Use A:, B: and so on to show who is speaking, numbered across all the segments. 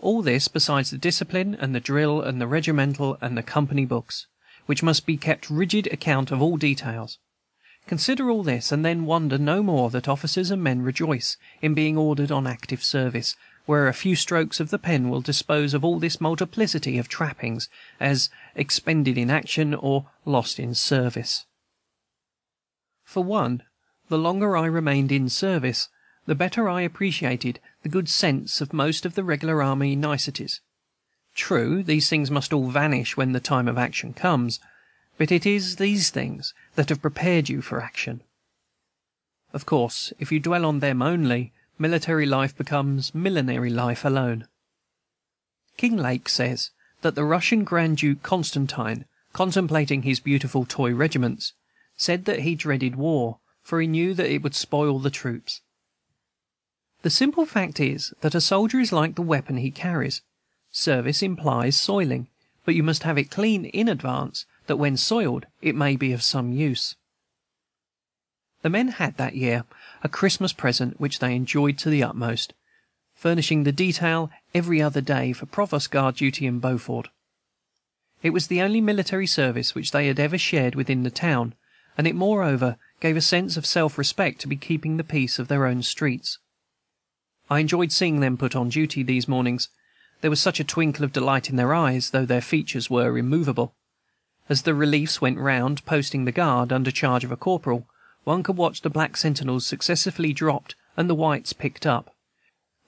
A: All this besides the discipline and the drill and the regimental and the company books, which must be kept rigid account of all details. Consider all this, and then wonder no more that officers and men rejoice in being ordered on active service, where a few strokes of the pen will dispose of all this multiplicity of trappings as expended in action or lost in service. For one, the longer I remained in service, the better I appreciated the good sense of most of the regular army niceties. True, these things must all vanish when the time of action comes, but it is these things that have prepared you for action. Of course, if you dwell on them only, military life becomes millinery life alone. Kinglake says that the Russian Grand Duke Constantine, contemplating his beautiful toy regiments, said that he dreaded war, for he knew that it would spoil the troops. The simple fact is that a soldier is like the weapon he carries. Service implies soiling, but you must have it clean in advance, that when soiled it may be of some use. The men had that year a Christmas present which they enjoyed to the utmost, furnishing the detail every other day for provost guard duty in Beaufort. It was the only military service which they had ever shared within the town, and it moreover gave a sense of self-respect to be keeping the peace of their own streets. I enjoyed seeing them put on duty these mornings. There was such a twinkle of delight in their eyes, though their features were immovable. As the reliefs went round, posting the guard, under charge of a corporal, one could watch the black sentinels successively dropped and the whites picked up,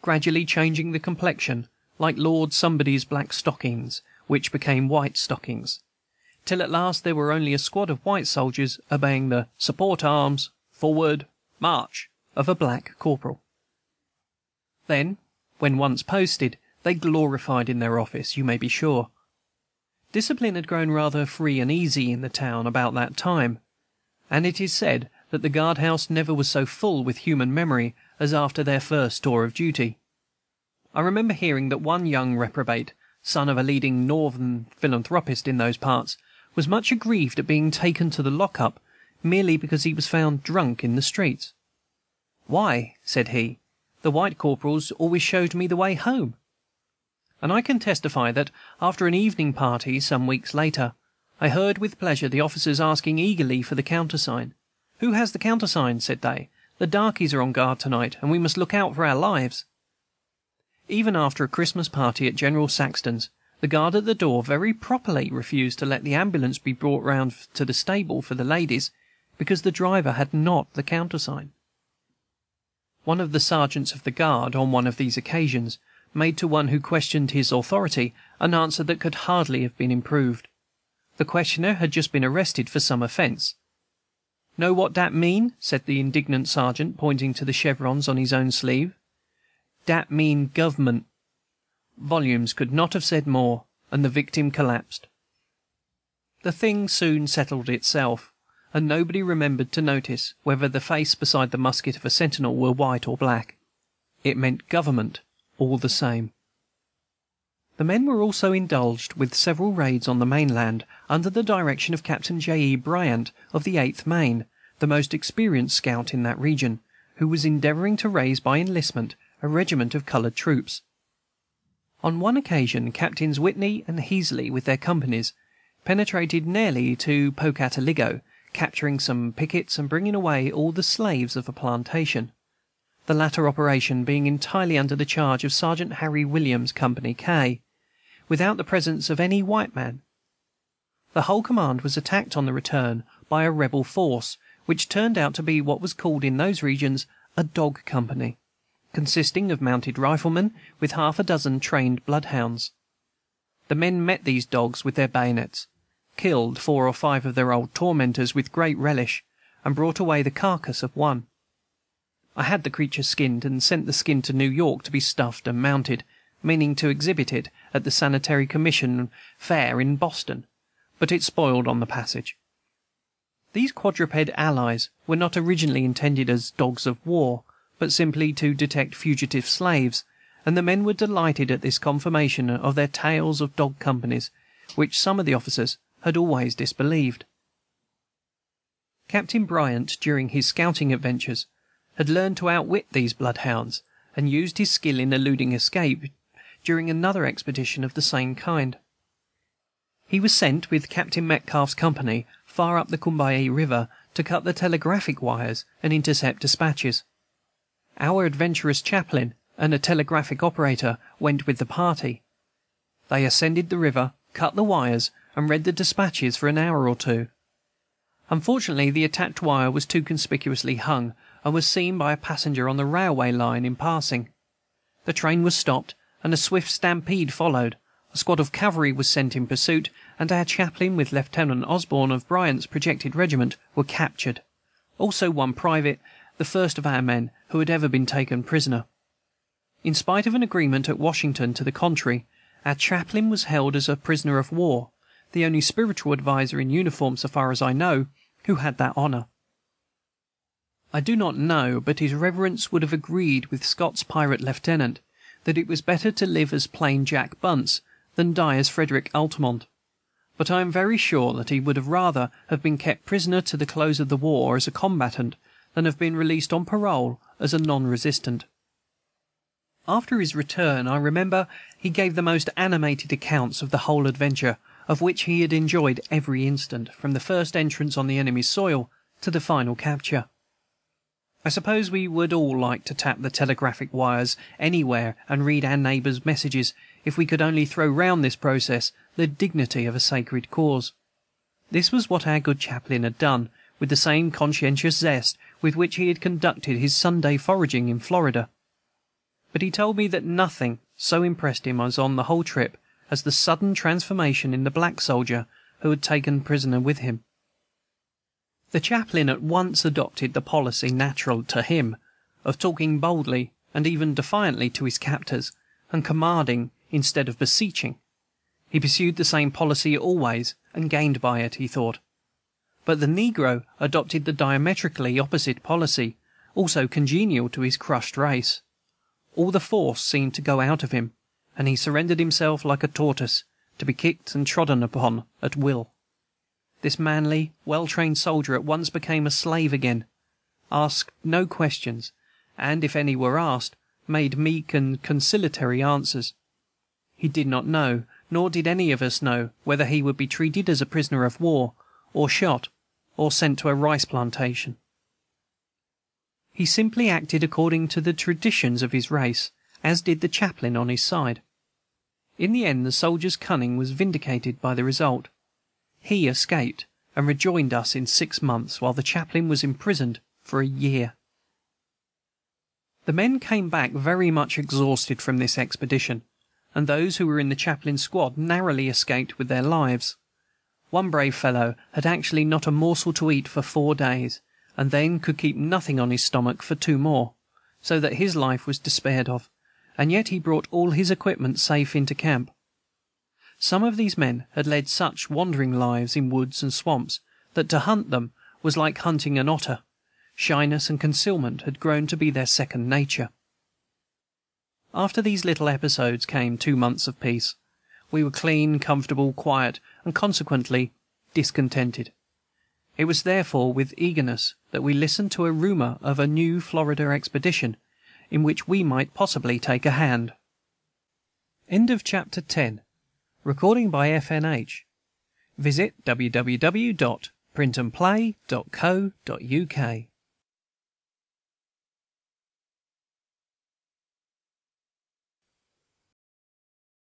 A: gradually changing the complexion, like Lord Somebody's black stockings, which became white stockings, till at last there were only a squad of white soldiers obeying the "support arms, forward, march" of a black corporal. Then, when once posted, they glorified in their office, you may be sure. Discipline had grown rather free and easy in the town about that time, and it is said that the guard-house never was so full with human memory as after their first tour of duty. I remember hearing that one young reprobate, son of a leading northern philanthropist in those parts, was much aggrieved at being taken to the lock-up merely because he was found drunk in the streets. "Why," said he, "the white corporals always showed me the way home." And I can testify that, after an evening party some weeks later, I heard with pleasure the officers asking eagerly for the countersign. "Who has the countersign?" said they. "The darkies are on guard tonight, and we must look out for our lives." Even after a Christmas party at General Saxton's, the guard at the door very properly refused to let the ambulance be brought round to the stable for the ladies, because the driver had not the countersign. One of the sergeants of the guard, on one of these occasions, made to one who questioned his authority an answer that could hardly have been improved. The questioner had just been arrested for some offence. "Know what dat mean?" said the indignant sergeant, pointing to the chevrons on his own sleeve. "Dat mean government." Volumes could not have said more, and the victim collapsed. The thing soon settled itself, and nobody remembered to notice whether the face beside the musket of a sentinel were white or black. It meant government all the same. The men were also indulged with several raids on the mainland, under the direction of Captain J. E. Bryant, of the 8th Maine, the most experienced scout in that region, who was endeavoring to raise by enlistment a regiment of colored troops. On one occasion, Captains Whitney and Heasley, with their companies, penetrated nearly to Pocataligo, capturing some pickets and bringing away all the slaves of a plantation, the latter operation being entirely under the charge of Sergeant Harry Williams, Company K, without the presence of any white man. The whole command was attacked on the return by a rebel force, which turned out to be what was called in those regions a dog company, consisting of mounted riflemen with half a dozen trained bloodhounds. The men met these dogs with their bayonets, killed 4 or 5 of their old tormentors with great relish, and brought away the carcass of one. I had the creature skinned, and sent the skin to New York to be stuffed and mounted, meaning to exhibit it at the Sanitary Commission fair in Boston, but it spoiled on the passage. These quadruped allies were not originally intended as dogs of war, but simply to detect fugitive slaves, and the men were delighted at this confirmation of their tales of dog companies, which some of the officers had always disbelieved. Captain Bryant, during his scouting adventures, had learned to outwit these bloodhounds, and used his skill in eluding escape during another expedition of the same kind. He was sent with Captain Metcalf's company far up the Combahee River to cut the telegraphic wires and intercept despatches. Our adventurous chaplain and a telegraphic operator went with the party. They ascended the river, cut the wires, and read the despatches for an hour or two. Unfortunately, the attached wire was too conspicuously hung, and was seen by a passenger on the railway line in passing. The train was stopped, and a swift stampede followed. A squad of cavalry was sent in pursuit, and our chaplain, with Lieutenant Osborne of Bryant's projected regiment, were captured. Also one private, the first of our men who had ever been taken prisoner. In spite of an agreement at Washington to the contrary, our chaplain was held as a prisoner of war, the only spiritual adviser in uniform, so far as I know, who had that honor. I do not know, but his reverence would have agreed with Scott's pirate lieutenant that it was better to live as plain Jack Bunce than die as Frederick Altamont. But I am very sure that he would have rather have been kept prisoner to the close of the war as a combatant than have been released on parole as a non-resistant. After his return, I remember he gave the most animated accounts of the whole adventure, of which he had enjoyed every instant, from the first entrance on the enemy's soil to the final capture. I suppose we would all like to tap the telegraphic wires anywhere and read our neighbors' messages, if we could only throw round this process the dignity of a sacred cause. This was what our good chaplain had done, with the same conscientious zest with which he had conducted his Sunday foraging in Florida. But he told me that nothing so impressed him as on the whole trip as the sudden transformation in the black soldier who had taken prisoner with him. The chaplain at once adopted the policy natural to him, of talking boldly and even defiantly to his captors, and commanding instead of beseeching. He pursued the same policy always, and gained by it, he thought. But the negro adopted the diametrically opposite policy, also congenial to his crushed race. All the force seemed to go out of him, and he surrendered himself like a tortoise, to be kicked and trodden upon at will. This manly, well-trained soldier at once became a slave again, asked no questions, and, if any were asked, made meek and conciliatory answers. He did not know, nor did any of us know, whether he would be treated as a prisoner of war, or shot, or sent to a rice plantation. He simply acted according to the traditions of his race, as did the chaplain on his side. In the end, the soldier's cunning was vindicated by the result. He escaped, and rejoined us in 6 months, while the chaplain was imprisoned for a year. The men came back very much exhausted from this expedition, and those who were in the chaplain's squad narrowly escaped with their lives. One brave fellow had actually not a morsel to eat for 4 days, and then could keep nothing on his stomach for 2 more, so that his life was despaired of, and yet he brought all his equipment safe into camp. Some of these men had led such wandering lives in woods and swamps that to hunt them was like hunting an otter. Shyness and concealment had grown to be their second nature. After these little episodes came 2 months of peace. We were clean, comfortable, quiet, and consequently discontented. It was therefore with eagerness that we listened to a rumor of a new Florida expedition, in which we might possibly take a hand. End of chapter 10. Recording by FNH. Visit www.printandplay.co.uk.